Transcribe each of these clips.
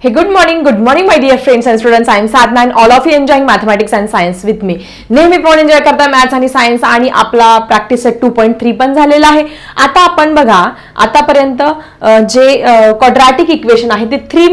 Hey, good morning my dear friends and students. I am Sadhna and all of you enjoying mathematics and science with me. नेहमी पण enjoy करता maths आणि science आणि आपला practice set 2.3 पण झालेला आहे. आता आपण बघा आतापर्यंत जे क्वाड्रॅटिक इक्वेशन आहे ते 3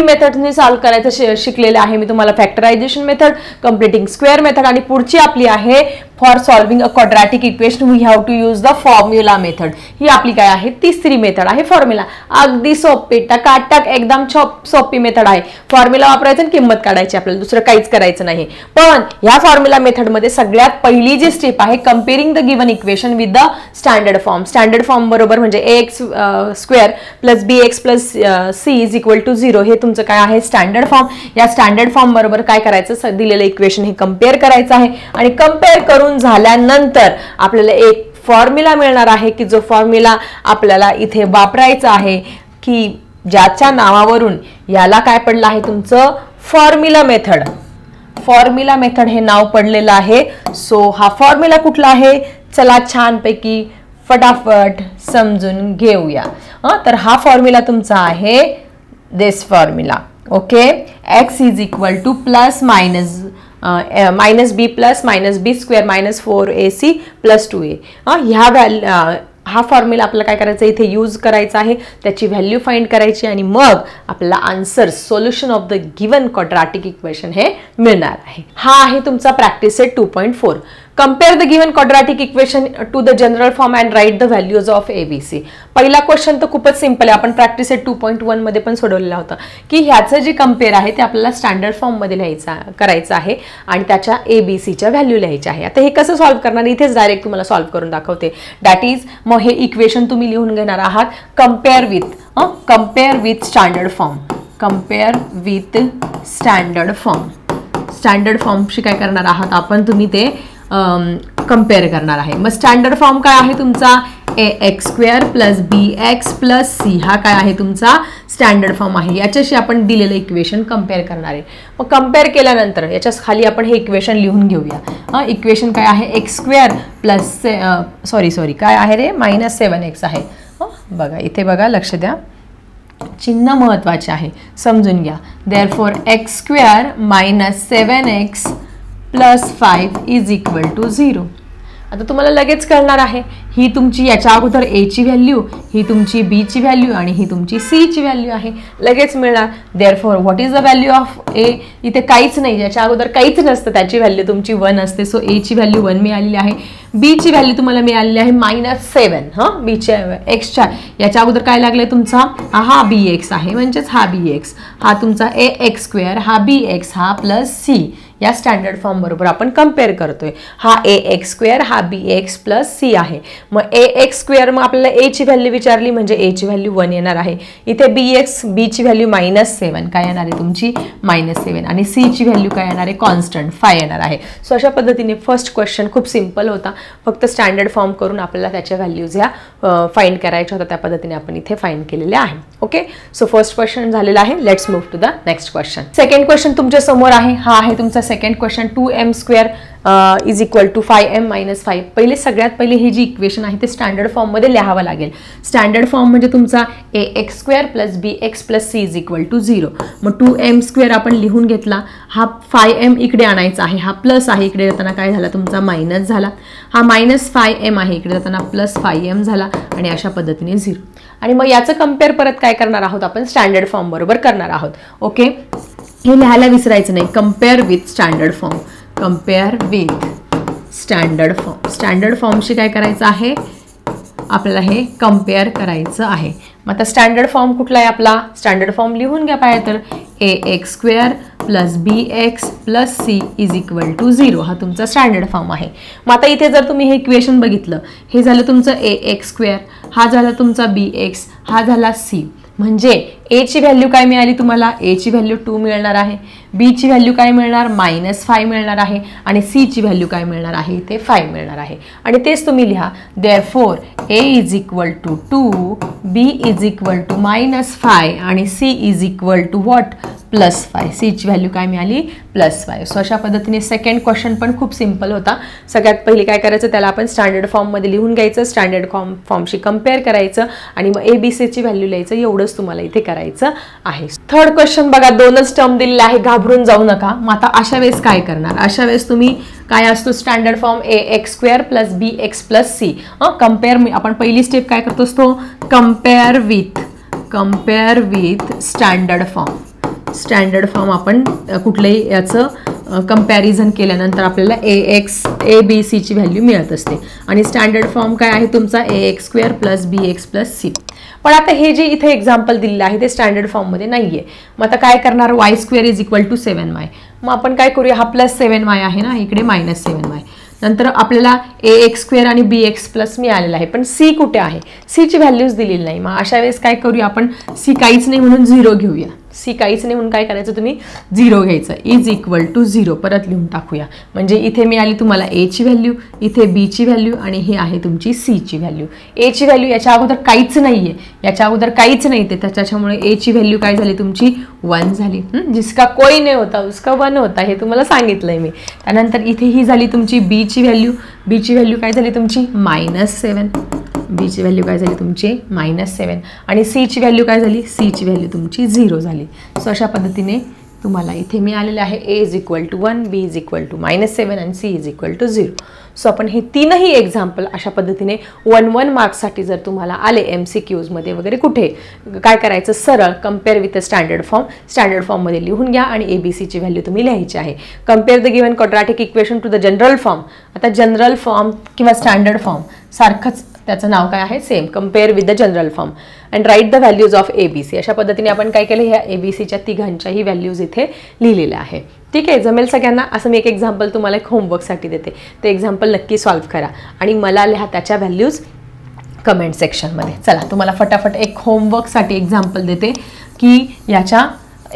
मेथड्सने सॉल्व्ह करायचं शिकलेले आहे मी तुम्हाला. Factorisation method, completing square method आणि पुढची आपली आहे for solving a quadratic equation we have to use the formula method. ही आपली काय आहे तिसरी मेथड आहे फॉर्म्युला. अगदी सोपी टकाटक एकदम सोपी मेथड आहे. फॉर्म्युला वापरायचं आणि किंमत काढायची, आपल्याला दुसरं काहीच करायचं नाही. पण या फॉर्म्युला मेथड मध्ये सगळ्यात पहिली जी स्टेप आहे comparing the given equation with the standard form. Standard form बरोबर म्हणजे ax square plus bx plus c is equal to 0 हे तुमचं काय आहे स्टँडर्ड फॉर्म. या स्टँडर्ड फॉर्म बरोबर काय करायचं दिलेलं इक्वेशन हे कम्पेअर करायचं आहे आणि कम्पेअर करून झाल्यानंतर आपल्याला एक फॉर्म्युला मिळणार आहे की जो फॉर्म्युला आपल्याला इथे वापरायचा आहे की ज्याच्या नावावरून याला काय पडलं आहे तुमचं फॉर्म्युला मेथड. फॉर्म्युला मेथड हे नाव पडलेलं आहे. सो हा फॉर्म्युला कुठला आहे चला छानपैकी फटाफट समजून घेऊया. तर हा फॉर्म्युला तुमचा आहे this formula. Okay, x is equal to plus minus B plus minus B square minus 4ac plus 2a. हा फॉर्म्युला आपल्याला काय करायचं इथे यूज करायचा आहे, त्याची व्हॅल्यू फाइंड करायची आणि मग आपल्याला answer solution of the given quadratic equation हे मिळणार आहे. हा आहे तुमचा practice set 2.4. Compare the given quadratic equation two the general form and write the values of ABC. पहिला क्वेश्चन तर खूपच सिंपल आहे, आपण प्रॅक्टिस सेट 2.1 मध्ये पण सोडवलेला होता की ह्याचं जे कंपेअर आहे ते आपल्याला स्टँडर्ड फॉर्म मध्ये करायचं आहे आणि त्याच्या ABCच्या व्हॅल्यू लिहायच्या आहे. आता हे कसं सॉल्व्ह करणार इथेच डायरेक्ट तुम्हाला सॉल्व्ह करून दाखवते. दॅट इज मग हे इक्वेशन तुम्ही लिहून घेणार आहात compare with standard form. Compare with standard form. Standard फॉर्मशी काय करणार आहात आपण तुम्ही ते कंपेअर करणार आहे. मग स्टँडर्ड फॉर्म काय आहे तुमचा ax square plus bx plus c हा काय आहे तुमचा स्टँडर्ड फॉर्म आहे. याच्याशी आपण दिलेलं इक्वेशन कंपेअर करणार आहे. मग कंपेअर केल्यानंतर याच्या खाली आपण हे इक्वेशन लिहून घेऊया. इक्वेशन काय आहे x स्क्वेअर प्लस सॉरी काय आहे रे मायनस 7x आहे. बघा इथे बघा लक्ष द्या, चिन्ह महत्वाचे आहे समजून घ्या. Therefore x square minus 7x plus 5 is equal to 0. आता तुम्हाला लगेच कळणार आहे ही तुमची याच्या अगोदर a ची व्हॅल्यू, ही तुमची b ची व्हॅल्यू आणि ही तुमची c ची व्हॅल्यू आहे. लगेच मिळणार. Therefore what is the value of a. इथे काहीच नाही, याच्या अगोदर काहीच नसतं, त्याची व्हॅल्यू तुमची 1 असते. सो a ची व्हॅल्यू 1 मिळालेली आहे. b ची व्हॅल्यू तुम्हाला मिळालेली आहे -7. b च्या x याच्या अगोदर काय लागले तुमचा हा bx आहे म्हणजेच हा bx, हा तुमचा ax स्क्वेअर, हा bx, हा प्लस c. या स्टँडर्ड फॉर्म बरोबर आपण कंपेअर करतोय. हा ax स्क्वेअर, हा bx प्लस c आहे. मग ax स्क्वेअर मग आपल्याला a ची व्हॅल्यू विचारली म्हणजे a ची व्हॅल्यू 1 येणार आहे. इथे b ची व्हॅल्यू -7 काय येणार आहे तुमची -7 आणि c ची व्हॅल्यू काय येणार आहे कॉन्स्टंट 5 येणार आहे. सो अशा पद्धतीने फर्स्ट क्वेश्चन खूप सिंपल होता. फक्त स्टँडर्ड फॉर्म करून आपल्याला त्याच्या व्हॅल्यूज ह्या फाइंड करायच्या होत्या, त्या पद्धतीने आपण इथे फाइंड केलेले आहे. ओके, सो फर्स्ट क्वेश्चन झालेला आहे. Let's move to the next question. Second question तुमच्या समोर आहे. हा आहे तुमचा second question. 2m square is equal to 5m minus 5. सगळ्यात पहिले हे जी इक्वेशन आहे ते स्टँडर्ड फॉर्म मध्ये लिहावं लागेल. स्टँडर्ड फॉर्म म्हणजे तुमचा ax square plus bx plus c is equal to 0. मग 2m स्क्वेअर आपण लिहून घेतला. हा 5m इकडे आणायचा आहे, हा प्लस आहे, इकडे जाताना काय झाला तुमचा मायनस झाला. हा -5m आहे, इकडे जाताना प्लस 5m झाला आणि अशा पद्धतीने 0. आणि मग याचं कंपेअर परत काय करणार आहोत आपण स्टँडर्ड फॉर्म बरोबर करणार आहोत. ओके, हे लिहायला विसरायचं नाही. Compare with standard form. Compare with standard form. Standard फॉर्मशी काय करायचं आहे आपल्याला हे कंपेअर करायचं आहे. मग आता स्टँडर्ड फॉर्म कुठला आहे आपला स्टँडर्ड फॉर्म लिहून घ्या पाहिजे तर ax square plus bx plus c is equal to 0 हा तुमचा स्टँडर्ड फॉर्म आहे. मग आता इथे जर तुम्ही हे इक्वेशन बघितलं, हे झालं तुमचं ax स्क्वेअर, हा झाला तुमचा bx, हा झाला c. म्हणजे a ची व्हॅल्यू काय मिळाली तुम्हाला a ची व्हॅल्यू 2 मिळणार आहे, b ची व्हॅल्यू काय मिळणार -5 मिळणार आहे आणि c ची व्हॅल्यू काय मिळणार आहे ते 5 मिळणार आहे. आणि तेच तुम्ही लिहा. Therefore a is equal to 2, b is equal to -5 आणि c is equal to what +5, c ची व्हॅल्यू काय मिळाली +5. सो अशा पद्धतीने सेकंड क्वेश्चन पण खूप सिंपल होता. सगळ्यात पहिले काय करायचं, त्याला आपण स्टँडर्ड फॉर्ममध्ये लिहून घ्यायचं, स्टँडर्ड फॉर्मशी कम्पेअर करायचं आणि मग ABCची व्हॅल्यू लिहायचं. एवढंच तुम्हाला इथे करायचं आहे. थर्ड क्वेश्चन बघा, 2च टर्म दिलेले आहे, घाबरून जाऊ नका. मग आता अशा वेळेस काय करणार, अशा वेळेस तुम्ही काय असतो standard form ax² + bx + c. Compare, आपण पहिली स्टेप काय करतो असतो, compare with standard form. Standard form आपण कुठल्याही याचं कंपॅरिझन केल्यानंतर आपल्याला ABC ची व्हॅल्यू मिळत असते. आणि स्टँडर्ड फॉर्म काय आहे तुमचा, ax² + bx + c. पण आता हे जे इथे एक्झाम्पल दिलेलं आहे ते स्टँडर्ड फॉर्ममध्ये नाही आहे. मग आता काय करणार, y² = 7y. मग आपण काय करूया, हा +7y आहे ना, इकडे -7y. नंतर आपल्याला ax² आणि bx प्लस मिळालेला आहे, पण c कुठे आहे, c ची व्हॅल्यूज दिलेली नाही. मग अशा वेळेस काय करूया आपण, c काहीच नाही म्हणून 0 घेऊया. c काहीच नाही म्हणून काय करायचं, तुम्ही 0 घ्यायचं, = 0 परत लिहून टाकूया. म्हणजे इथे मिळाली तुम्हाला a ची व्हॅल्यू, इथे b ची व्हॅल्यू आणि हे आहे तुमची c ची व्हॅल्यू. a ची व्हॅल्यू याच्या अगोदर काहीच नाहीये, याच्या अगोदर काहीच नाही ते, त्याच्यामुळे a ची व्हॅल्यू काय झाली तुमची 1 झाली. जिसका कोई नाही होता उसका 1 होता, हे तुम्हाला सांगितलंय मी. त्यानंतर इथे ही झाली तुमची b ची व्हॅल्यू. b ची व्हॅल्यू काय झाली तुमची -7. b ची व्हॅल्यू काय झाली तुमची -7 आणि c ची व्हॅल्यू काय झाली, c ची व्हॅल्यू तुमची 0 झाली. सो अशा पद्धतीने तुम्हाला इथे मिळालेले आहे a = 1, b = -7 आणि c = 0. सो आपण हे तीनही एक्झाम्पल अशा पद्धतीने 1-1 मार्क्ससाठी जर तुम्हाला आले MCQs मध्ये वगैरे कुठे, काय करायचं, सरळ कम्पेअर विथ स्टँडर्ड फॉर्ममध्ये लिहून घ्या आणि ABC ची व्हॅल्यू तुम्ही लिहायची आहे. Compare the given quadratic equation two the general form. आता जनरल फॉर्म किंवा स्टँडर्ड फॉर्म सारखंच, त्याचं नाव काय आहे, same, compare with the general form and write the values of ABC. अशा पद्धतीने आपण काय केलं, ह्या ABCच्या तिघांच्याही व्हॅल्यूज इथे लिहिलेल्या आहे. ठीक आहे, जमेल सगळ्यांना. असं मी एक एक्झाम्पल तुम्हाला एक होमवर्कसाठी देते, ते एक्झाम्पल नक्की सॉल्व्ह करा आणि मला लिहा त्याच्या व्हॅल्यूज कमेंट सेक्शनमध्ये. चला, तुम्हाला फटाफट एक होमवर्कसाठी एक्झाम्पल देते की याच्या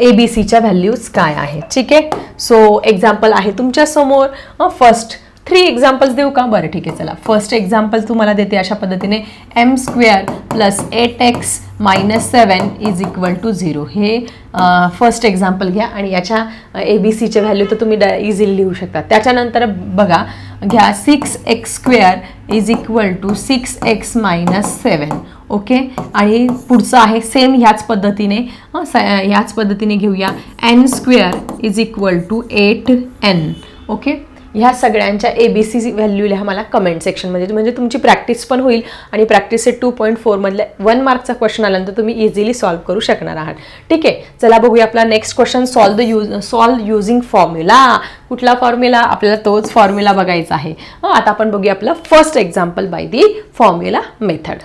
ABCच्या व्हॅल्यूज काय आहेत. ठीक आहे, सो एक्झाम्पल आहे तुमच्यासमोर. फर्स्ट 3 एक्झाम्पल्स देऊ का, बरं ठीक आहे. चला, फर्स्ट एक्झाम्पल तुम्हाला देते अशा पद्धतीने, m² + 8x - 7 = 0. हे फर्स्ट एक्झाम्पल घ्या आणि याच्या ABCच्या व्हॅल्यू तर तुम्ही इझिली लिहू शकता. त्याच्यानंतर बघा, घ्या 6x² = 6x - 7. ओके, आणि पुढचं आहे सेम ह्याच पद्धतीने घेऊया, n² = 8n. ओके, ह्या सगळ्यांच्या ABC व्हॅल्यू लिहा मला कमेंट सेक्शनमध्ये, म्हणजे तुमची प्रॅक्टिस पण होईल आणि प्रॅक्टिस सेट 2.4 मधल्या 1 मार्कचा क्वेश्चन आल्यानंतर तुम्ही इझिली सॉल्व्ह करू शकणार आहात. ठीक आहे, चला बघूया आपला next question, solve using formula. कुठला फॉर्म्युला, आपल्याला तोच फॉर्म्युला बघायचा आहे. आता आपण बघूया आपलं first example bye the formula method.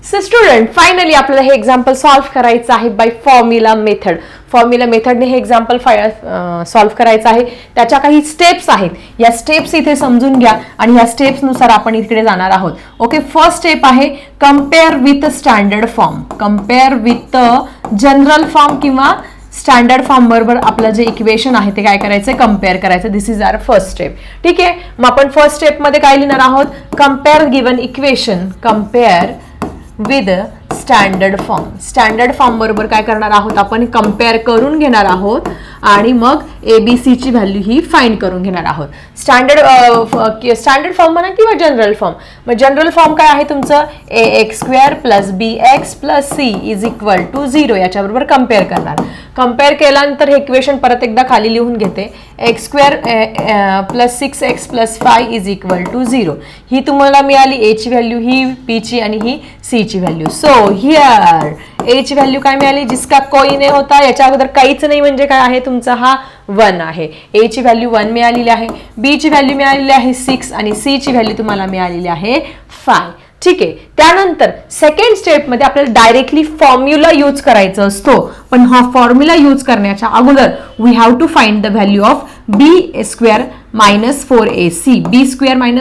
So student, finally आपल्याला हे एक्झाम्पल सॉल्व्ह करायचं आहे बाय फॉर्म्युला मेथड. फॉर्म्युला मेथडने हे एक्झाम्पल सॉल्व्ह करायचं आहे. त्याच्या काही स्टेप्स आहेत, या स्टेप्स इथे समजून घ्या आणि या स्टेप्सनुसार आपण इकडे जाणार आहोत. ओके, फर्स्ट स्टेप आहे compare with standard form. Compare with general form किंवा स्टँडर्ड फॉर्म बरोबर आपलं जे इक्वेशन आहे ते काय करायचं, कम्पेअर करायचं. दिस इज आवर फर्स्ट स्टेप. ठीक आहे, मग आपण फर्स्ट स्टेपमध्ये काय लिहिणार आहोत, compare given equation, compare with standard form. Standard form बरोबर काय करणार आहोत, आपण कम्पेअर करून घेणार आहोत आणि मग ABC ची व्हॅल्यू ही फाइंड करून घेणार आहोत. स्टँडर्ड फॉर्म म्हणा किंवा जनरल फॉर्म. मग जनरल फॉर्म काय आहे तुमचं, ax² + bx + c = 0. याच्याबरोबर कम्पेअर करणार. कम्पेअर केल्यानंतर हे इक्वेशन परत एकदा खाली लिहून घेते, x² + 6x + 5 = 0. ही तुम्हाला मिळाली a ची व्हॅल्यू, ही b ची आणि ही c ची व्हॅल्यू. सो हियर a ची व्हॅल्यू काय मिळाली, जिसका कोई नाही होता, याच्या अगोदर काहीच नाही म्हणजे काय आहे तुमचा हा 1 आहे. a ची व्हॅल्यू 1 मिळालेली आहे, b ची व्हॅल्यू मिळालेली आहे 6 आणि c ची व्हॅल्यू तुम्हाला मिळालेली आहे 5. ठीक आहे, त्यानंतर सेकंड स्टेपमध्ये आपल्याला डायरेक्टली फॉर्म्युला यूज करायचा असतो. पण हा फॉर्म्युला यूज करण्याच्या अगोदर we have to find the value of b² - 4ac. b² -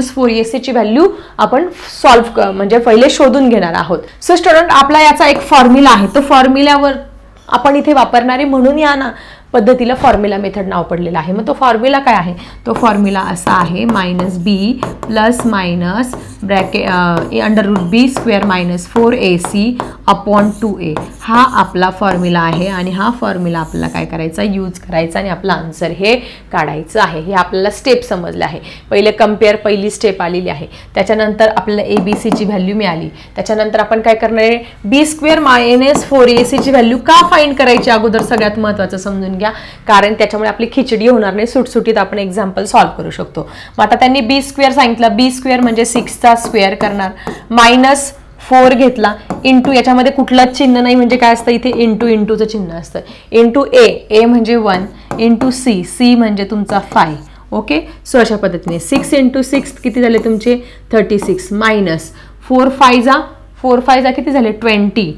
4ac ची व्हॅल्यू आपण सॉल्व्ह म्हणजे पहिले शोधून घेणार आहोत. सो स्टुडंट, आपला याचा एक फॉर्म्युला आहे, तो फॉर्म्युल्यावर आपण इथे वापरणारे म्हणून या ना, पद्धतीला फॉर्म्युला मेथड नाव पडलेलं आहे. मग तो फॉर्म्युला काय आहे? तो फॉर्म्युला असा आहे -b plus minus √b² - 4ac upon 2a. हा आपला फॉर्म्युला आहे आणि हा फॉर्म्युला आपल्याला काय करायचा? यूज करायचा आणि आपला आन्सर हे काढायचं आहे. हे आपल्याला स्टेप समजले आहे. पहिले कंपेअर पहिली स्टेप आलेली आहे. त्याच्यानंतर आपल्याला ABCची व्हॅल्यू मिळाली. त्याच्यानंतर आपण काय करणार आहे? b² - 4ac ची व्हॅल्यू का फाइंड करायची अगोदर सगळ्यात महत्त्वाचं समजून घ्या, कारण त्याच्यामुळे आपली खिचडी होणार नाही, सुटसुटीत आपण एक्झाम्पल सॉल्व्ह करू शकतो. मग आता त्यांनी b² सांगितलं. b² म्हणजे 6 चा स्क्वेअर करणार, -4 घेतला, इंटू याच्यामध्ये कुठलंच चिन्ह नाही म्हणजे काय असतं? इथे इंटूचं चिन्ह असतं. इंटू a म्हणजे 1, इंटू c म्हणजे तुमचा 5. ओके, सो अशा पद्धतीने 6 × 6 किती झाले तुमचे? 36 मायनस 4 5 जा किती झाले? 20.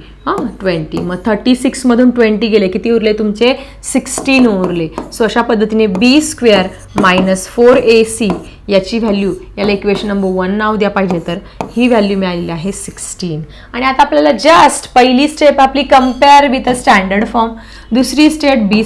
20. मग 36 मधून 20 गेले, किती उरले तुमचे? 16 उरले. सो अशा पद्धतीने b² - 4ac याची व्हॅल्यू, याला इक्वेशन नंबर 1 नाव द्या पाहिजे तर, ही व्हॅल्यू मिळालेली आहे 16. आणि आता आपल्याला जस्ट पहिली स्टेप आपली compare with a standard form, दुसरी स्टेप b² -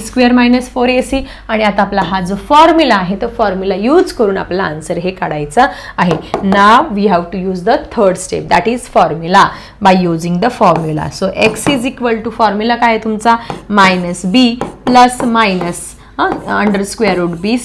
4ac, आणि आता आपला हा जो फॉर्म्युला आहे तो फॉर्म्युला यूज करून आपला आन्सर हे काढायचा आहे. Now we have to use the third step, that is formula, by using the formula. So x is equal to formula काय आहे तुमचा? -b plus minus √b²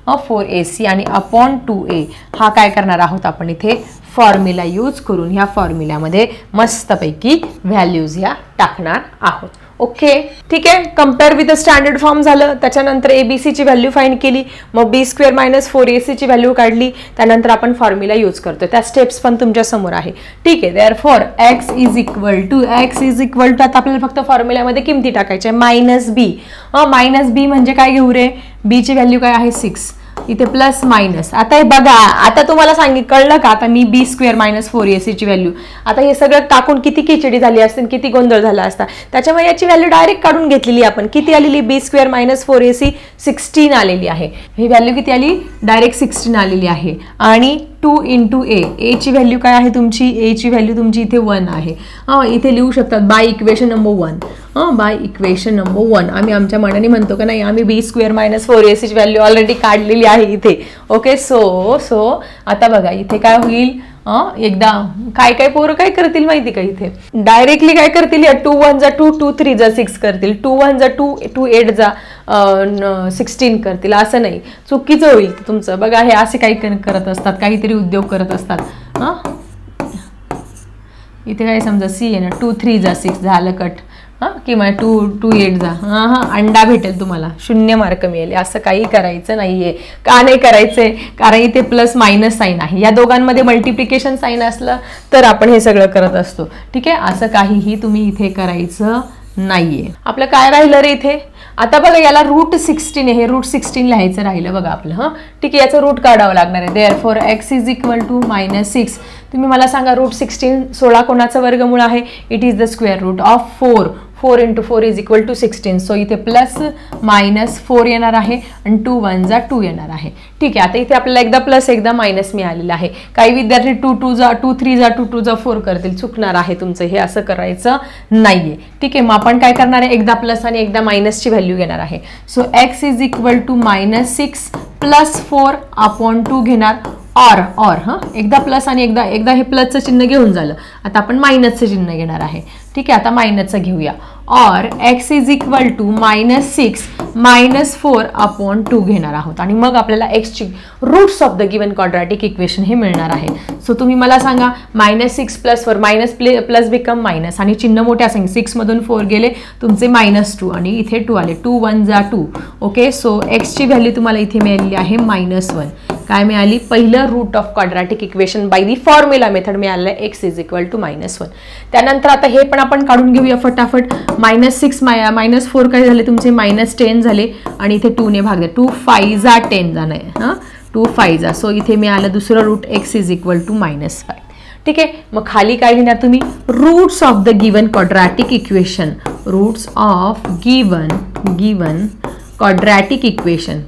- 4ac आणि अपॉन 2a. हा काय करणार आहोत आपण इथे? फॉर्म्युला यूज करून ह्या फॉर्म्युल्यामध्ये मस्तपैकी व्हॅल्यूज ह्या टाकणार आहोत. ओके, ठीक आहे. Compare with the standard form झालं. त्याच्यानंतर ABCची व्हॅल्यू फाइंड केली, मग b² - 4ac व्हॅल्यू काढली. त्यानंतर आपण फॉर्म्युला यूज करतो. त्या स्टेप्स पण तुमच्या समोर आहे. ठीक आहे. Therefore x is equal to आता आपल्याला फक्त फॉर्म्युल्यामध्ये किमती टाकायच्या -b. -b म्हणजे काय घेऊ रे? b ची व्हॅल्यू काय आहे? 6. इथे प्लस मायनस. आता हे बघा, आता तुम्हाला कळलं का? आता मी b² - 4ac ची व्हॅल्यू, आता हे सगळं टाकून किती खिचडी झाली असते, किती गोंधळ झाला असता. त्याच्यामुळे याची व्हॅल्यू डायरेक्ट काढून घेतलेली आपण. किती आलेली? b² - 4ac 16 आलेली आहे. ही व्हॅल्यू किती आली? डायरेक्ट 16 आलेली आहे. आणि 2 × a ची व्हॅल्यू काय आहे तुमची? a ची व्हॅल्यू तुमची इथे 1 आहे. इथे लिहू शकतात by equation number 1. By equation number 1 आम्ही आमच्या मनाने म्हणतो का नाही, आम्ही b² - 4ac ची व्हॅल्यू ऑलरेडी काढलेली आहे इथे. ओके, सो आता बघा इथे काय होईल? एकदा काय पोरं काय करतील माहिती का? इथे डायरेक्टली काय करतील? 2 1 जा 2, 2 3 जा 6 करतील, 2 1 जा 2, 2 8 जा 16 करतील. असं नाही, चुकीचं होईल तुमचं. बघा, हे असे काही करत असतात, काहीतरी उद्योग करत असतात. इथे काय समजा c आहे ना, 2 3 जा 6 झालं कट, किंवा 2 8 जा, अंडा भेटेल तुम्हाला, 0 मार्क मिळेल. असं काही करायचं नाहीये. का नाही करायचंय? कारण इथे प्लस मायनस साईन आहे. या दोघांमध्ये मल्टिप्लिकेशन साईन असलं तर आपण हे सगळं करत असतो. ठीक आहे, असं काहीही तुम्ही इथे करायचं नाहीये. आपलं काय राहिलं रे इथे? आता बघा, याला √16 आहे, √16 लिहायचं राहिलं बघा आपलं. ठीक आहे, याचं रूट काढावं लागणार आहे. Therefore x is equal to -6. तुम्ही मला सांगा, √16 16 कोणाचं वर्गमूळ आहे? It is the square root of 4. 4 × 4 is equal to 16. So इथे प्लस मायनस 4 येणार आहे आणि 2 1 जा 2 येणार आहे. ठीक आहे, आता इथे आपल्याला एकदा प्लस एकदा मायनस मिळालेलं आहे. काही विद्यार्थी 2 2 जा 2 3 जा 2 2 जा 4 करतील, चुकणार आहे तुमचं. हे असं करायचं नाहीये. ठीक आहे, मग आपण काय करणार आहे? एकदा प्लस आणि एकदा मायनसची व्हॅल्यू घेणार आहे. So x is equal to -6 plus 4 upon 2 घेणार. और एकदा प्लस आणि एकदा हे प्लसचं चिन्ह घेऊन झालं. आता आपण मायनसचं चिन्ह घेणार आहे. ठीक आहे, आता मायनसचं घेऊया. और x is equal to -6 - 4 upon 2 घेणार आहोत. आणि मग आपल्याला x ची roots of the given quadratic equation हे मिळणार आहे. सो तुम्ही मला सांगा, -6 + 4 मायनस प्लस बिकम मायनस, आणि चिन्ह मोठे असेल, 6 मधून 4 गेले तुमचे -2 आणि इथे 2 आले, 2 1 जा 2. ओके, सो x ची व्हॅल्यू तुम्हाला इथे मिळालेली आहे -1. काय मिळाली? पहिलं root of quadratic equation by the formula method मिळालं आहे, x इज इक्वल टू -1. त्यानंतर आता हे पण आपण काढून घेऊया फटाफट. -6 -4 काय झाले तुमचे? -10 झाले, आणि इथे 2 ने भाग द्या. 2 5 जा 10 जाणार आहे. 2 5 जा. सो इथे मिळालं दुसरं root, x is equal to -5. ठीक आहे, मग खाली काय घेणार तुम्ही? Roots of the given quadratic equation. Roots of given quadratic equation.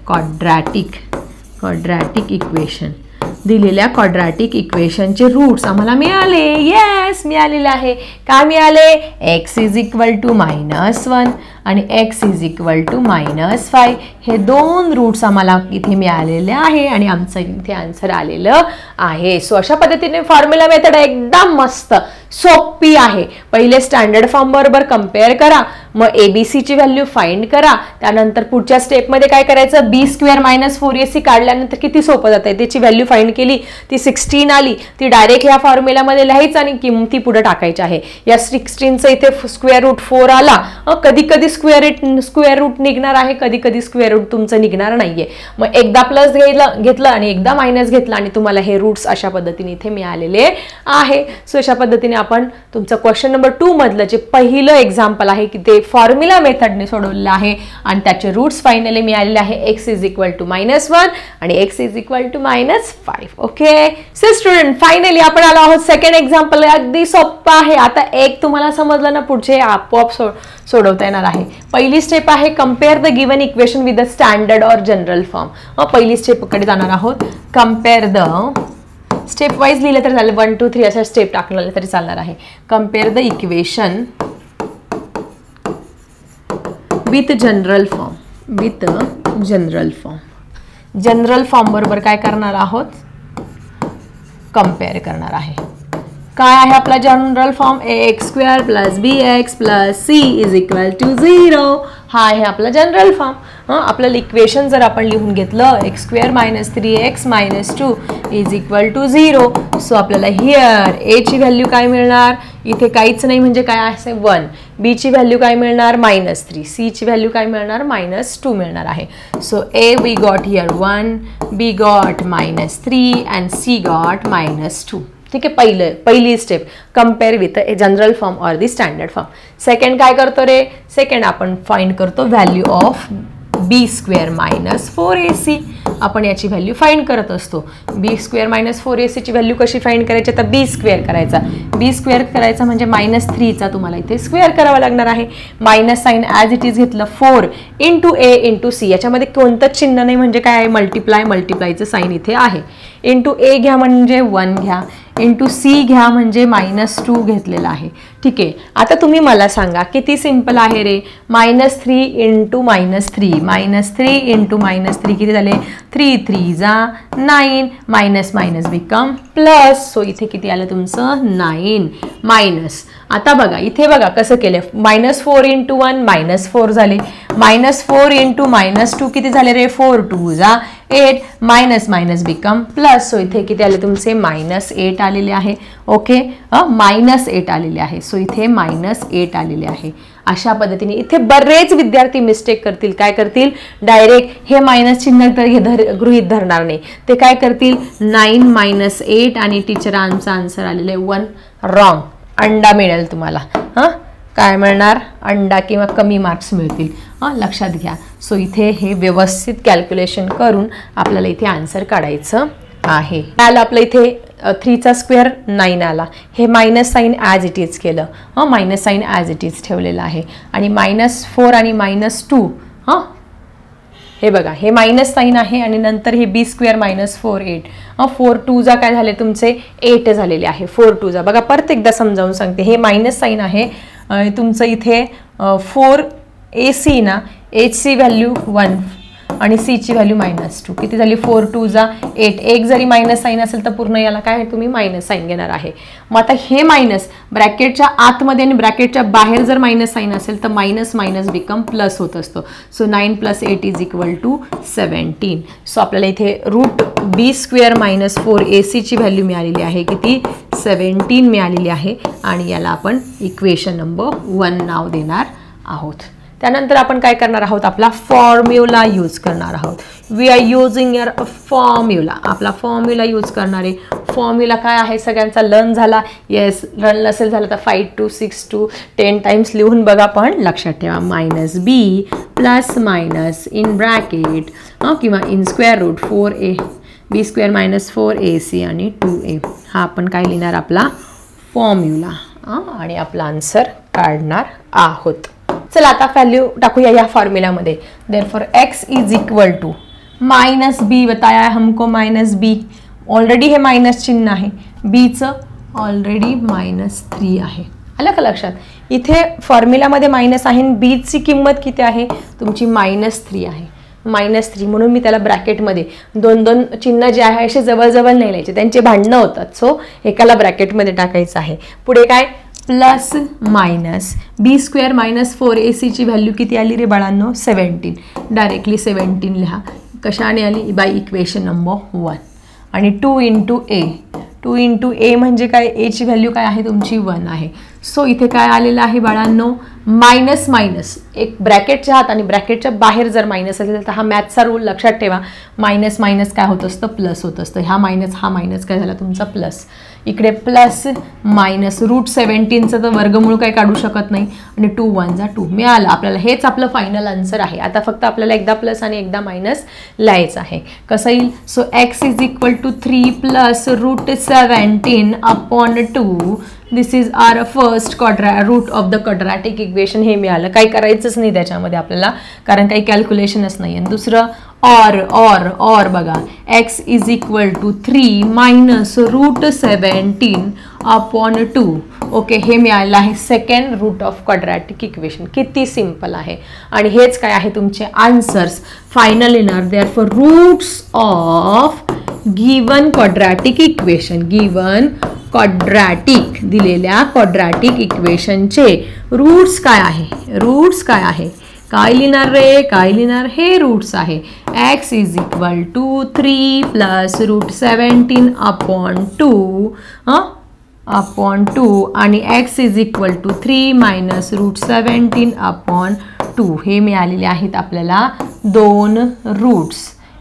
दिलेल्या क्वाड्रॅटिक इक्वेशनचे रूट्स आम्हाला मिळाले. येस, मिळालेले आहे. काय मिळाले? x इज इक्वल टू -1 आणि x इज इक्वल टू -5 हे दोन रूट्स आम्हाला इथे मिळालेले आहे आणि आमचं इथे आन्सर आलेलं आहे. सो अशा पद्धतीने फॉर्म्युला मेथड एकदम मस्त सोपी आहे. पहिले स्टँडर्ड फॉर्म बरोबर कम्पेअर करा, मग ABC ची व्हॅल्यू फाइंड करा. त्यानंतर पुढच्या स्टेपमध्ये काय करायचं, b² - 4ac काढल्यानंतर किती सोपं जातं, त्याची व्हॅल्यू फाइंड केली, ती 16 आली, ती डायरेक्ट ह्या फॉर्म्युलामध्ये लिहायचं आणि किमती पुढे टाकायच्या आहे. या 16चं इथे स्क्वेअर रूट 4 आला. कधी कधी स्क्वेअर रूट निघणार आहे, कधी कधी स्क्वेअर रूट तुमचं निघणार नाहीये. मग एकदा प्लस घेतलं आणि एकदा मायनस घेतलं आणि तुम्हाला हे रूट्स अशा पद्धतीने इथे मिळालेले आहे. सो अशा पद्धतीने आपण तुमचं क्वेश्चन नंबर 2 मधलं जे पहिलं एक्झाम्पल आहे की ते फॉर्म्युला मेथडने सोडवलेलं आहे आणि त्याचे रूट्स फायनली मिळालेले आहे. x इज इक्वल टू -1 आणि x is equal to -5. Okay so student, finally आपण आलो आहोत सेकंड एक्झाम्पल. अगदी सोपं आहे. आता एक तुम्हाला समजलं ना, पुढचे आपोआप सोडवता येणार आहे. पहिली स्टेप आहे compare the given equation with the standard और जनरल फॉर्म. पहिली स्टेप कडे जाणार आहोत. कम्पेअर द, स्टेप वाईज लिहिलं तर चालेल, 1 2 3 अशा स्टेप टाकलं तरी चालणार आहे. Compare the equation with general form, with general form. General form बरोबर काय करणार आहोत, कम्पेअर करणार आहे. काय आहे आपला general form, ax² + bx + c is equal to 0. हा आहे आपला जनरल फॉर्म. आपल्याला इक्वेशन जर आपण लिहून घेतलं, x² - 3x - 2 is equal to 0. So आपल्याला हिअर a ची व्हॅल्यू काय मिळणार, इथे काहीच नाही म्हणजे काय आहे 1. b ची व्हॅल्यू काय मिळणार -3. c ची व्हॅल्यू काय मिळणार -2 मिळणार आहे. So a we got here 1, b got -3 and c got -2. ठीक आहे. पहिली step compare with a general form or the standard form. Second काय करतो रे, सेकंड आपण फाइंड करतो व्हॅल्यू ऑफ b² - 4ac. आपण याची व्हॅल्यू फाइंड करत असतो. b² - 4ac ची व्हॅल्यू कशी फाइंड करायची, तर b² करायचा. b² करायचा म्हणजे -3चा तुम्हाला इथे स्क्वेअर करावा लागणार आहे. Minus sign as it is घेतलं, 4 × a × c. याच्यामध्ये कोणतंच चिन्ह नाही म्हणजे काय आहे, मल्टिप्लायचं साइन इथे आहे. a घ्या म्हणजे 1 घ्या, c घ्या म्हणजे -2 घेतलेला आहे. ठीक आहे. आता तुम्ही मला सांगा किती सिंपल आहे रे, -3 × -3 किती झाले, 3 3 जा 9, minus minus become plus. So इथे किती आलं तुमचं 9 मायनस. आता बघा इथे बघा कसं केलं, -4 × 1 -4 झाले, -4 × -2 किती झाले रे, 4 2 जा 8, minus minus become plus. So इथे किती आले तुमचे -8 आलेले आहे. ओके, -8 आलेले आहे. सो इथे -8 आलेले आहे. अशा पद्धतीने इथे बरेच विद्यार्थी मिस्टेक करतील. काय करतील, डायरेक्ट हे मायनस चिन्ह गृहीत धरणार नाही. ते काय करतील, 9 - 8 आणि टीचरांचा आन्सर आलेले 1 रॉंग. अंडा मिळेल तुम्हाला. काय मिळणार, अंडा किंवा कमी मार्क्स मिळतील. लक्षात घ्या. सो इथे हे व्यवस्थित कॅल्क्युलेशन करून आपल्याला इथे आन्सर काढायचं आहे. आलं आपलं इथे 3चा स्क्वेअर 9 आला. हे minus sign as it is केलं, minus sign as it is ठेवलेलं आहे. आणि -4 आणि -2, हे बघा हे मायनस साइन आहे आणि नंतर हे b² - 4 8. 4 2 जा काय झाले तुमचे 8 झालेले आहे. 4 2 जा बघा परत एकदा समजावून सांगते. हे मायनस साइन आहे तुमचं इथे 4ac ना, hची व्हॅल्यू 1 आणि c ची व्हॅल्यू -2. किती झाली, 4 2 जा 8. एक जरी मायनस साइन असेल तर पूर्ण याला काय तुम्ही मायनस साइन घेणार आहे. मग आता हे मायनस ब्रॅकेटच्या आतमध्ये आणि ब्रॅकेटच्या बाहेर जर मायनस साइन असेल तर मायनस मायनस बिकम प्लस होत असतो. So 9 + 8 is equal to 17. So आपल्याला इथे रूट b² - 4ac ची व्हॅल्यू मिळालेली आहे. किती, 17 मिळालेली आहे. आणि याला आपण इक्वेशन नंबर 1 नाव देणार आहोत. त्यानंतर आपण काय करणार आहोत, आपला फॉर्म्युला यूज करणार आहोत. We are using your formula. आपला फॉर्म्युला यूज करणार आहे. फॉर्म्युला काय आहे सगळ्यांचा लर्न झाला. येस, लर्न नसेल झालं तर 5 2 6 2 10 टाइम्स लिहून बघा. पण लक्षात ठेवा -b + इन ब्रॅकेट किंवा in square root 4a b² - 4ac आणि 2a. हा आपण काय लिहिणार, आपला फॉर्म्युला. आणि आपला आन्सर काढणार आहोत. चला आता व्हॅल्यू टाकूया या फॉर्म्युलामध्ये. Therefore x is equal to -b बताया हमको -b ऑलरेडी हे मायनस चिन्ह आहे, बीचं ऑलरेडी -3 आहे. आलं का लक्षात? इथे फॉर्म्युलामध्ये मायनस आहे, बीची किंमत किती आहे तुमची -3 आहे. -3 म्हणून मी त्याला ब्रॅकेटमध्ये दोन चिन्ह जे आहे असे जवळजवळ नाही लिहायचे, त्यांचे भांडणं होतात. सो एकाला ब्रॅकेटमध्ये टाकायचं आहे. पुढे काय प्लस मायनस b² - 4ac ची व्हॅल्यू किती आली रे बाळांनो 17. डायरेक्टली 17 लिहा. कशाने आली बाय इक्वेशन नंबर 1. आणि 2 × a म्हणजे काय, a ची व्हॅल्यू काय आहे तुमची 1 आहे. सो इथे काय आलेलं आहे बाळांनो मायनस मायनस एक ब्रॅकेटच्या आत आणि ब्रॅकेटच्या बाहेर जर मायनस असेल तर हा मॅथचा रूल लक्षात ठेवा. मायनस मायनस काय होत असतं प्लस होत असतं. हा मायनस काय झाला तुमचा प्लस. इकडे प्लस मायनस √17चं तर वर्गमूळ काय काढू शकत नाही आणि 2 × 1 = 2 मिळालं आपल्याला. हेच आपलं फायनल आन्सर आहे. आता फक्त आपल्याला एकदा प्लस आणि एकदा मायनस लिहायचं आहे. कसं येईल? So x = 3 + √17/2. This is our first root of the quadratic equation. हे मिळालं. काही करायचंच नाही त्याच्यामध्ये आपल्याला, कारण काही कॅल्क्युलेशनच नाही. आणि दुसरं ऑर बघा x = 3 - √17/2. ओके, हे मिळालं आहे second root of quadratic equation. किती सिंपल आहे. आणि हेच काय आहे तुमचे आन्सर्स फायनल येणार. Therefore roots of given quadratic equation, given quadratic दिलेल्या क्वाड्रॅटिक इक्वेशनचे रूट्स काय आहे, रूट्स काय आहे, काय लिहिणार रे, काय लिहिणार, हे रूट्स आहे. x = 3 + √17/2 आणि x = 3 - √17/2 हे मिळालेले आहेत आपल्याला 2 रूट्स.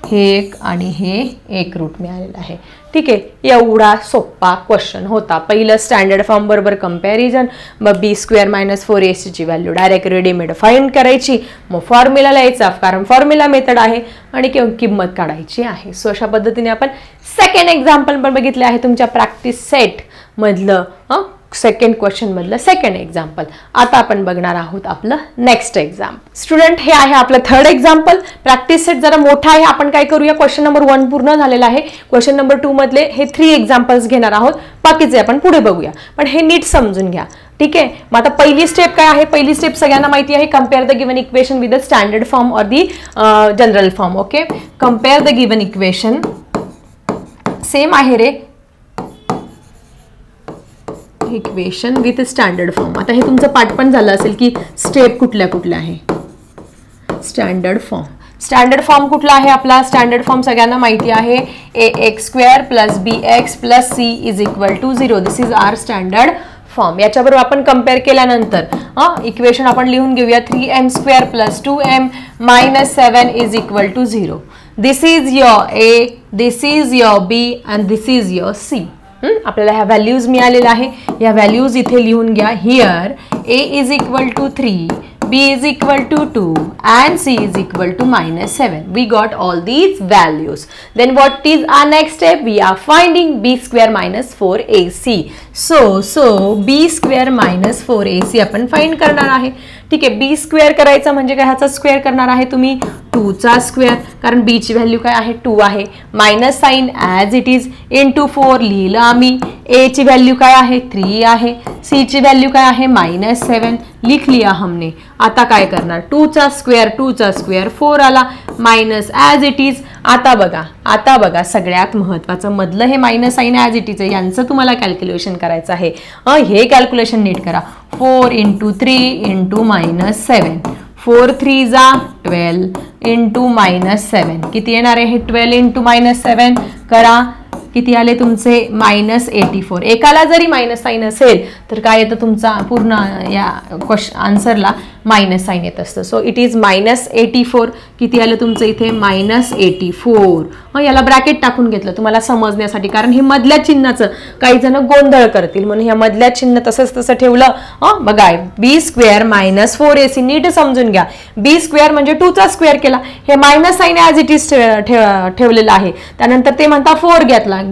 हे एक आणि हे एक रूट मिळालेलं आहे. ठीक आहे, एवढा सोपा क्वेश्चन होता. पहिलं स्टँडर्ड फॉर्म बरोबर कंपॅरिझन, मग b² - 4ac ची व्हॅल्यू डायरेक्ट रेडीमेड फाइंड करायची, मग फॉर्म्युला लिहायचा कारण फॉर्म्युला मेथड आहे आणि किंमत काढायची आहे. सो अशा पद्धतीने आपण सेकंड एक्झाम्पल पण बघितले आहे तुमच्या प्रॅक्टिस सेट मधलं सेकंड क्वेश्चन मधलं सेकंड एक्झाम्पल. आता आपण बघणार आहोत आपलं नेक्स्ट एक्झाम्पल. स्टुडंट हे आहे आपलं थर्ड एक्झाम्पल. प्रॅक्टिस सेट जरा मोठा आहे. आपण काय करूया, क्वेश्चन नंबर 1 पूर्ण झालेला आहे. क्वेश्चन नंबर 2 मधले हे 3 एक्झाम्पल्स घेणार आहोत. बाकीचे आपण पुढे बघूया, पण हे नीट समजून घ्या. ठीक आहे, मग आता पहिली स्टेप काय आहे, पहिली स्टेप सगळ्यांना माहिती आहे. Compare the given equation with the standard form or the general form. Okay, compare the given equation same आहे रे इक्वेशन विथ स्टँडर्ड फॉर्म. आता हे तुमचं पाठ पण झालं असेल की स्टेप कुठल्या कुठल्या आहे. स्टँडर्ड फॉर्म, स्टँडर्ड फॉर्म कुठला आहे आपला, स्टँडर्ड फॉर्म सगळ्यांना माहिती आहे. ax² + bx + c = 0. This is our standard form. याच्याबरोबर आपण कंपेअर केल्यानंतर इक्वेशन आपण लिहून घेऊया. 3m² + 2m - 7 = 0. This is your a, this is your b and this is your c. आपल्याला ह्या व्हॅल्यूज मिळालेल्या आहे. या व्हॅल्यूज इथे लिहून घ्या. Here a = 3, b = 2 and c = -7. We got all these values. Then what is our next step? We are finding b² - 4ac. So b² - 4ac आपण find करणार आहे. ठीक आहे, b² करायचा म्हणजे काय, ह्याचा स्क्वेअर करणार आहे तुम्ही 2 चा स्क्वेअर, कारण b ची व्हॅल्यू काय आहे 2 आहे. Minus sign as it is into 4 लिहिलं आम्ही. a ची व्हॅल्यू काय आहे 3 आहे. c ची व्हॅल्यू काय आहे -7 लिख लिया हमने. आता काय करणार, 2 चा स्क्वेअर 4 आला, मायनस ॲज इट इज. आता बघा सगळ्यात महत्त्वाचं मधलं हे minus sign as it is आहे, यांचं तुम्हाला कॅल्क्युलेशन करायचं आहे. हे कॅल्क्युलेशन नीट करा. 4 × 3 × -7, 4 3 = 12 × -7 किती येणार आहे, 12 × -7 करा. किती आले तुमचे -84. एकाला जरी मायनस साइन असेल तर काय येतं तुमचा पूर्ण या आन्सरला मायनस साइन येत असतं. So it is -84. किती आलं तुमचं इथे -84. याला ब्रॅकेट टाकून घेतलं तुम्हाला समजण्यासाठी, कारण हे मधल्या चिन्हाचं काही जण गोंधळ करतील म्हणून ह्या मधल्या चिन्ह तसं ठेवलं. बघा b² - 4ac नीट समजून घ्या. b² म्हणजे 2 चा स्क्वेअर केला, हे minus sign as it is ठेवलेलं आहे. त्यानंतर ते म्हणता 4 घेतला,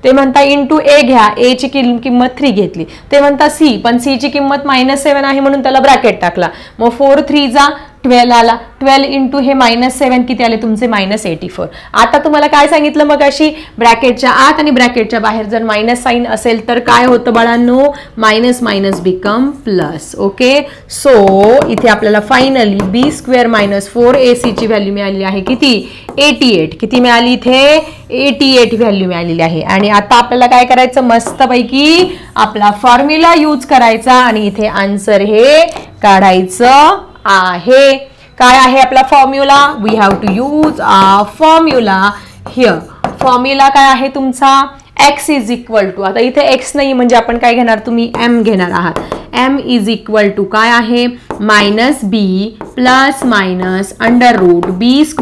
ते म्हणता इंटू a घ्या, a ची किंमत 3 घेतली. ते म्हणता c, पण c ची किंमत -7 आहे म्हणून त्याला ब्रॅकेट टाकला. मग 4 3 = 12 आला, 12 इंटू हे -7 किती आले तुमचे -84. आता तुम्हाला काय सांगितलं मग अशी ब्रॅकेटच्या आत आणि ब्रॅकेटच्या बाहेर जर मायनस साइन असेल तर काय होतं बाळांनो, minus minus become plus. Okay, so इथे आपल्याला फायनली b² - 4ac ची व्हॅल्यू मिळाली आहे किती, 88. किती मिळाली इथे, 88 व्हॅल्यू मिळालेली आहे. आणि आता आपल्याला काय करायचं, मस्तपैकी आपला फॉर्म्युला यूज करायचा आणि इथे आन्सर हे काढायचं आहे. काय आहे आपला formula, we have to use a formula here. Formula काय आहे तुमचा, x इज इक्वल टू, आता इथे x नाही म्हणजे आपण काय घेणार, तुम्ही m घेणार आहात. m इज इक्वल टू काय आहे, -b plus minus √ b² -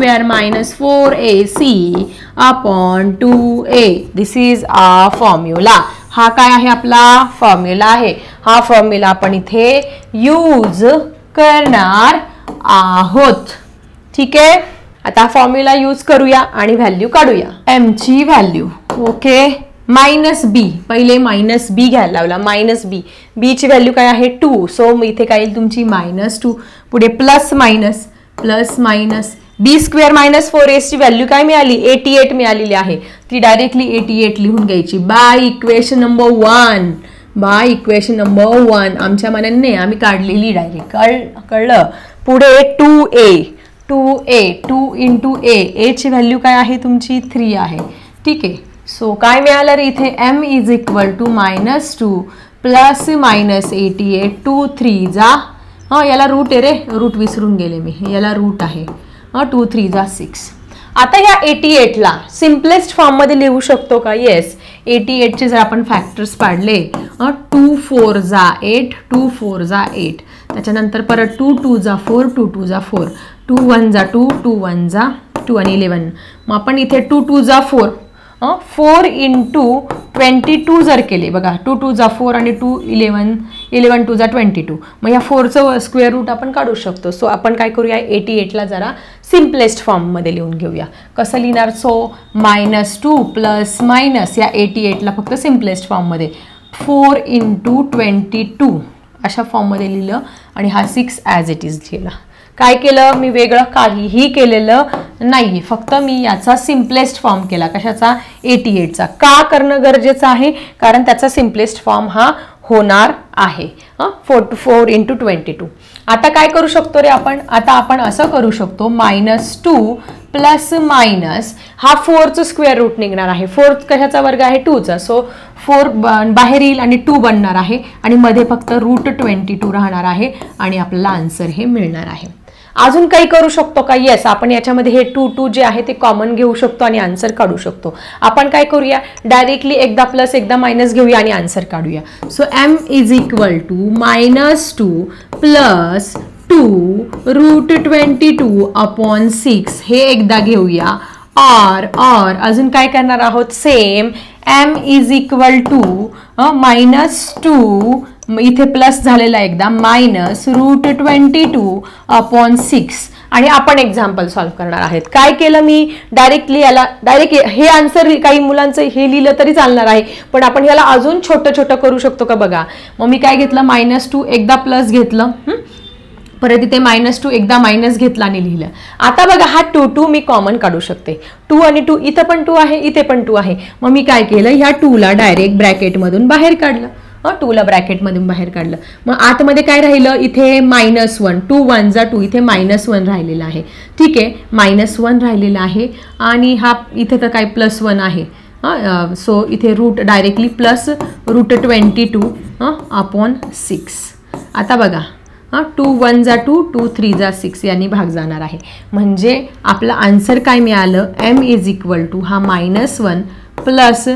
4ac upon 2a. This is a formula. हा काय आहे आपला फॉर्म्युला आहे. हा फॉर्म्युला आपण इथे यूज करणार आहोत. ठीक आहे, आता फॉर्म्युला यूज करूया आणि व्हॅल्यू काढूया. m ची व्हॅल्यू, ओके, -b, पहिले -b घ्यायला लावला, -b, b ची व्हॅल्यू काय आहे 2. सो मग इथे काय येईल तुमची -2, पुढे प्लस मायनस b² - 4ac ची व्हॅल्यू काय मिळाली, 88 मिळालेली आहे. ती डायरेक्टली 88 लिहून घ्यायची by equation number 1. By equation number 1 आमच्या मनाने आम्ही काढलेली डायरेक्ट, कळलं. पुढे 2a 2 इंटू a ची व्हॅल्यू काय आहे तुमची 3 आहे. ठीक आहे, सो काय मिळालं रे इथे, m is equal to -2 plus -88, 2 3 जा, याला रूट आहे रे, रूट विसरून गेले मी, याला रूट आहे, 2 3 जा 6. आता या 88 ला सिम्पलेस्ट फॉर्म मध्ये लिहू शकतो का, येस. 88 चे जर आपण फॅक्टर्स पाडले, 2 4 जा 8, 2 4 जा 8, त्याच्यानंतर परत 2 2 जा 4, 2 2 जा 4, 2 1 जा 2, 2 1 जा 2 आणि 11. मग आपण इथे 2 2 जा 4, 4 इंटू 22 जर केले बघा, 2 2 जा 4 आणि 2 11, 11 2 जा 22. मग या 4चं स्क्वेअर रूट आपण काढू शकतो. सो आपण काय करूया, 88 ला जरा सिम्पलेस्ट फॉर्ममध्ये लिहून घेऊया. कसं लिहिणार, सो -2 प्लस मायनस या 88 ला फक्त सिम्पलेस्ट फॉर्ममध्ये 4 इंटू 22 अशा फॉर्ममध्ये लिहिलं आणि हा 6 ॲज इट इज लिहिला. काय केलं मी, वेगळं काहीही केलेलं नाही, फक्त मी याचा सिम्पलेस्ट फॉर्म केला. कशाचा, 88 चा. का करणं गरजेचं आहे, कारण त्याचा सिम्पलेस्ट फॉर्म हा होणार आहे 4 इंटू 22. आता काय करू शकतो रे आपण, आता आपण असं करू शकतो, -2 प्लस मायनस हा 4चं स्क्वेअर रूट निघणार आहे. 4 कशाचा वर्ग आहे, 2चा. सो 4 बाहेर येईल आणि 2 बनणार आहे आणि मध्ये फक्त √22 राहणार आहे आणि आपल्याला आन्सर हे मिळणार आहे. अजून काही करू शकतो का, येस. आपण याच्यामध्ये हे 2 2 जे आहे ते कॉमन घेऊ शकतो आणि आन्सर काढू शकतो. आपण काय करूया, डायरेक्टली एकदा प्लस एकदा मायनस घेऊया आणि आन्सर काढूया. So m is equal to -2 plus 2 √22 upon 6 हे एकदा घेऊया. और अजून काय करणार आहोत, same m is equal to -2, इथे प्लस झालेला एकदा, -√22 अपॉन 6 आणि आपण एक्झाम्पल सॉल्व्ह करणार आहेत. काय केलं मी, डायरेक्टली याला हे आन्सर काही मुलांचं हे लिहिलं तरी चालणार आहे, पण आपण याला अजून छोटं करू शकतो का बघा. मग मी काय घेतलं, -2 एकदा प्लस घेतलं, परत इथे -2 एकदा मायनस घेतला आणि लिहिलं. आता बघा हा 2 2 मी कॉमन काढू शकते. 2 आणि 2 इथं पण 2 आहे, इथे पण 2 आहे. मग मी काय केलं, ह्या 2 ला डायरेक्ट ब्रॅकेटमधून बाहेर काढलं. 2 ला ब्रॅकेटमधून बाहेर काढलं. मग आतमध्ये काय राहिलं, इथे -1, 2 1 जा 2, इथे -1 राहिलेला आहे. ठीक आहे, -1 राहिलेला आहे आणि हा इथे तर काय +1 आहे. सो इथे रूट डायरेक्टली प्लस √22 अपॉन 6. आता बघा 2 1 जा 2, 2 3 जा 6 यांनी भाग जाणार आहे. म्हणजे आपलं आन्सर काय मिळालं, m इज इक्वल टू हा -1 प्लस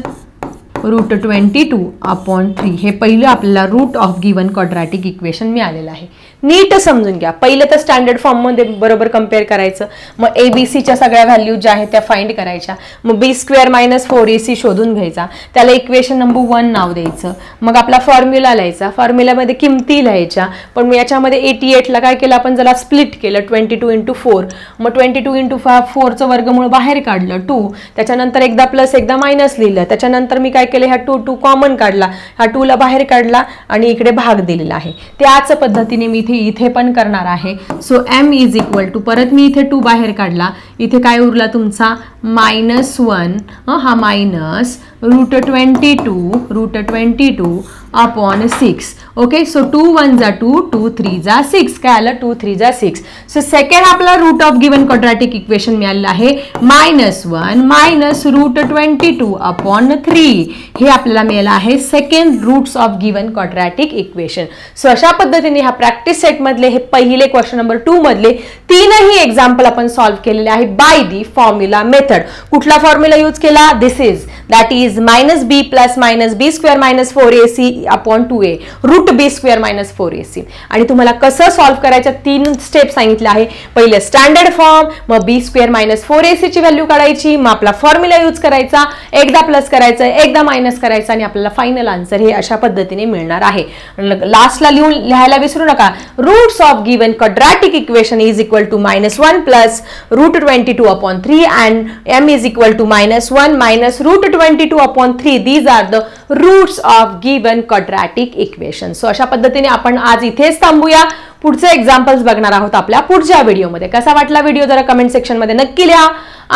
√22 अपॉन 3. हे पहिलं आपल्याला root of given quadratic equation मिळालेलं आहे. नीट समजून घ्या. पहिलं तर स्टँडर्ड फॉर्ममध्ये बरोबर कम्पेअर करायचं. मग ABCच्या सगळ्या व्हॅल्यू ज्या आहेत त्या फाइंड करायच्या. मग b² - 4ac शोधून घ्यायचा. त्याला इक्वेशन नंबर 1 नाव द्यायचं. मग आपला फॉर्म्युला लिहायचा. फॉर्म्युलामध्ये किमती लिहायच्या. पण मग याच्यामध्ये 88 ला काय केलं आपण, जरा स्प्लिट केलं 22 इंटू 4. मग 22 इंटू 4चं वर्गमूळ बाहेर काढलं 2. त्याच्यानंतर एकदा प्लस एकदा मायनस लिहिलं. त्याच्यानंतर मी काय केलं, ह्या 2 2 कॉमन काढला, हा 2 ला बाहेर काढला आणि इकडे भाग दिलेला आहे. त्याच पद्धतीने मी इथे पण करणार आहे. So m is equal to, परत मी इथे 2 बाहेर काढला, इथे काय उरला तुमचा -1, हा मायनस √22 अपॉन 6. ओके, सो 2 1 जा 2, 2 3 जा 6. काय आलं? 2 3 जा 6. सो सेकंड आपला root of given quadratic equation मिळालेलं आहे -1 मायनस √22 अपॉन 3. हे आपल्याला मिळालं आहे second roots of given quadratic equation. So अशा पद्धतीने ह्या प्रॅक्टिस सेट मधले हे पहिले क्वेश्चन नंबर 2 मधले तीनही एक्झाम्पल आपण सॉल्व्ह केलेले आहे बाय दी फॉर्म्युला मेथड. कुठला फॉर्म्युला यूज केला? This is that is -b plus -b² - 4ac upon 2a √b² - 4ac. आणि तुम्हाला कसं सॉल्व्ह करायचं 3 स्टेप सांगितलं आहे. पहिले स्टँडर्ड फॉर्म, मग b² - 4ac ची व्हॅल्यू काढायची, मग आपला फॉर्म्युला यूज करायचा, एकदा प्लस करायचं, एकदा मायनस करायचं आणि आपल्याला फायनल आन्सर हे अशा पद्धतीने मिळणार आहे. लास्टला लिहायला विसरू नका, roots of given quadratic equation is equal to -1 plus √22 upon 3 and m is equal to -1 minus √22 upon 3. These are the roots of given quadratic equation. So अशा पद्धतीने आपण आज इथेच थांबूया. पुढचे एक्झाम्पल्स बघणार आहोत आपल्या पुढच्या व्हिडिओमध्ये. कसा वाटला व्हिडिओ जरा कमेंट सेक्शन मध्ये नक्की लिहा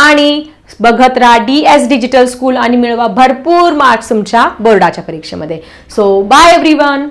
आणि बघत राहा DS डिजिटल स्कूल आणि मिळवा भरपूर मार्क्स तुमच्या बोर्डाच्या परीक्षेमध्ये. So bye everyone.